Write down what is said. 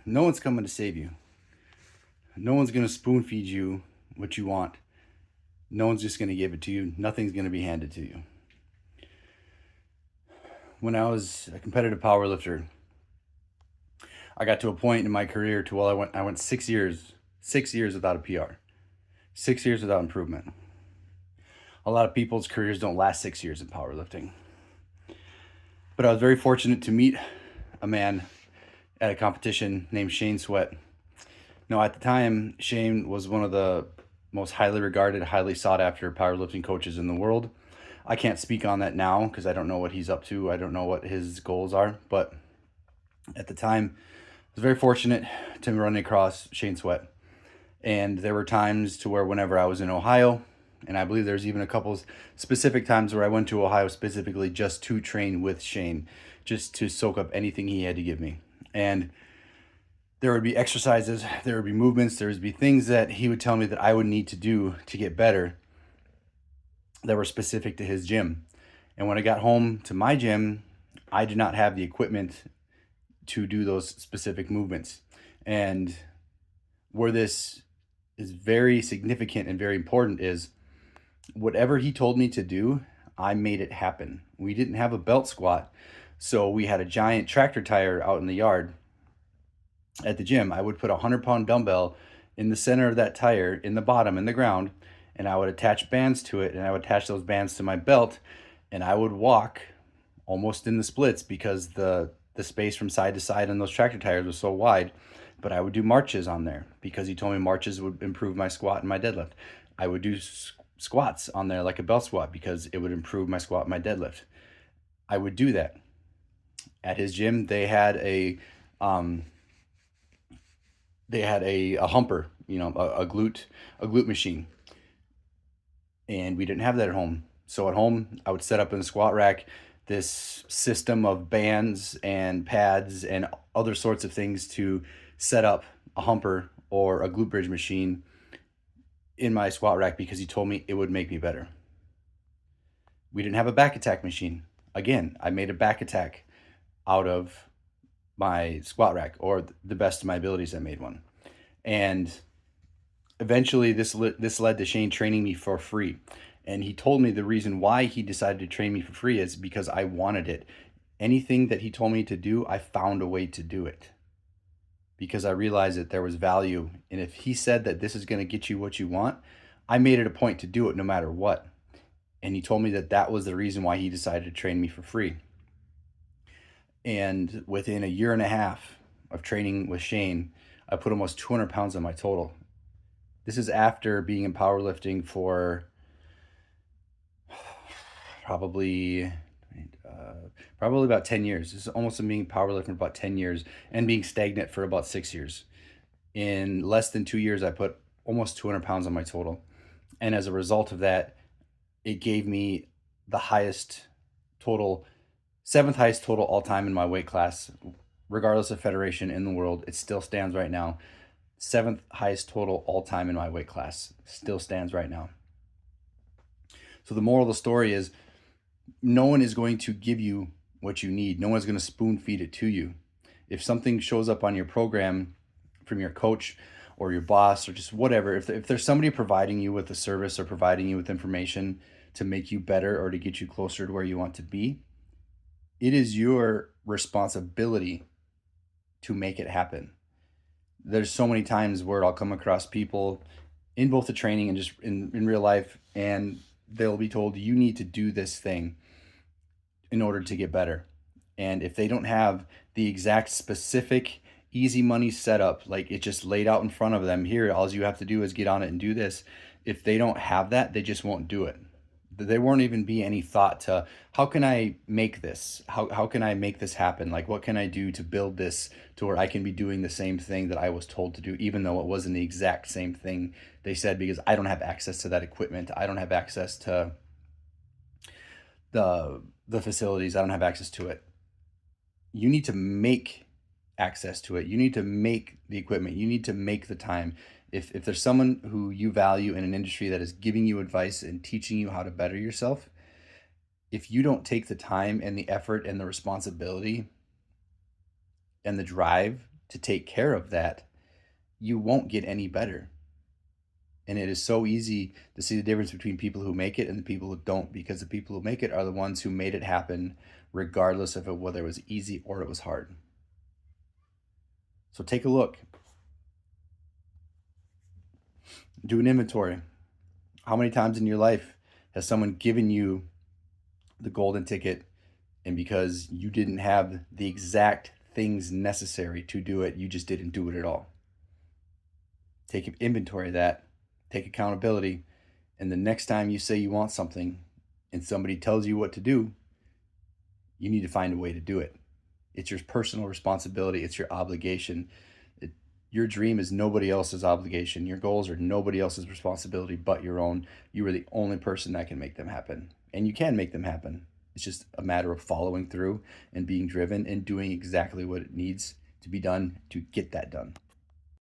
No one's coming to save you. No one's going to spoon feed you what you want. No one's just going to give it to you. Nothing's going to be handed to you. When I was a competitive powerlifter, I got to a point in my career to where I went 6 years without a PR, 6 years without improvement. A lot of people's careers don't last 6 years in powerlifting. But I was very fortunate to meet a man at a competition named Shane Sweat. Now, at the time, Shane was one of the most highly regarded, highly sought after powerlifting coaches in the world. I can't speak on that now because I don't know what he's up to. I don't know what his goals are. But at the time, I was very fortunate to run across Shane Sweat. And there were times to where whenever I was in Ohio, and I believe there's even a couple specific times where I went to Ohio specifically just to train with Shane, just to soak up anything he had to give me. And there would be exercises, there would be movements, there would be things that he would tell me that I would need to do to get better that were specific to his gym. And when I got home to my gym, I did not have the equipment to do those specific movements. And where this is very significant and very important is whatever he told me to do, I made it happen. We didn't have a belt squat, so we had a giant tractor tire out in the yard at the gym. I would put a 100-pound dumbbell in the center of that tire, in the bottom, in the ground, and I would attach bands to it, and I would attach those bands to my belt, and I would walk almost in the splits because the space from side to side on those tractor tires was so wide. But I would do marches on there because he told me marches would improve my squat and my deadlift. I would do squats on there like a belt squat because it would improve my squat and my deadlift. I would do that. At his gym, um, they had a humper, a glute machine, and we didn't have that at home. So at home, I would set up in the squat rack this system of bands and pads and other sorts of things to set up a humper or a glute bridge machine in my squat rack because he told me it would make me better. We didn't have a back attack machine. Again, I made a back attack out of my squat rack, or the best of my abilities, I made one. And eventually this led to Shane training me for free. And he told me the reason why he decided to train me for free is because I wanted it. Anything that he told me to do, I found a way to do it because I realized that there was value. And if he said that this is going to get you what you want, I made it a point to do it no matter what. And he told me that that was the reason why he decided to train me for free. And within a year and a half of training with Shane, I put almost 200 pounds on my total. This is after being in powerlifting for probably probably about 10 years. This is almost being powerlifting for about 10 years and being stagnant for about 6 years. In less than 2 years, I put almost 200 pounds on my total. And as a result of that, it gave me the highest total, seventh highest total all time in my weight class, regardless of federation in the world. It still stands right now. Seventh highest total all time in my weight class still stands right now. So the moral of the story is no one is going to give you what you need. No one's going to spoon feed it to you. If something shows up on your program from your coach or your boss or just whatever, if there's somebody providing you with a service or providing you with information to make you better or to get you closer to where you want to be, it is your responsibility to make it happen. There's so many times where I'll come across people in both the training and just in real life, and they'll be told, you need to do this thing in order to get better. And if they don't have the exact specific easy money setup, like it just laid out in front of them, here, all you have to do is get on it and do this. If they don't have that, they just won't do it. There won't even be any thought to how can I make this? How can I make this happen? Like what can I do to build this to where I can be doing the same thing that I was told to do, even though it wasn't the exact same thing they said, because I don't have access to that equipment. I don't have access to the facilities. I don't have access to it. You need to make access to it. You need to make the equipment. You need to make the time. If there's someone who you value in an industry that is giving you advice and teaching you how to better yourself, if you don't take the time and the effort and the responsibility and the drive to take care of that, you won't get any better. And it is so easy to see the difference between people who make it and the people who don't, because the people who make it are the ones who made it happen regardless of whether it was easy or it was hard. So take a look. Do an inventory. How many times in your life has someone given you the golden ticket, and because you didn't have the exact things necessary to do it, you just didn't do it at all? Take inventory of that, take accountability, and the next time you say you want something and somebody tells you what to do, you need to find a way to do it. It's your personal responsibility, it's your obligation. Your dream is nobody else's obligation. Your goals are nobody else's responsibility but your own. You are the only person that can make them happen. And you can make them happen. It's just a matter of following through and being driven and doing exactly what it needs to be done to get that done.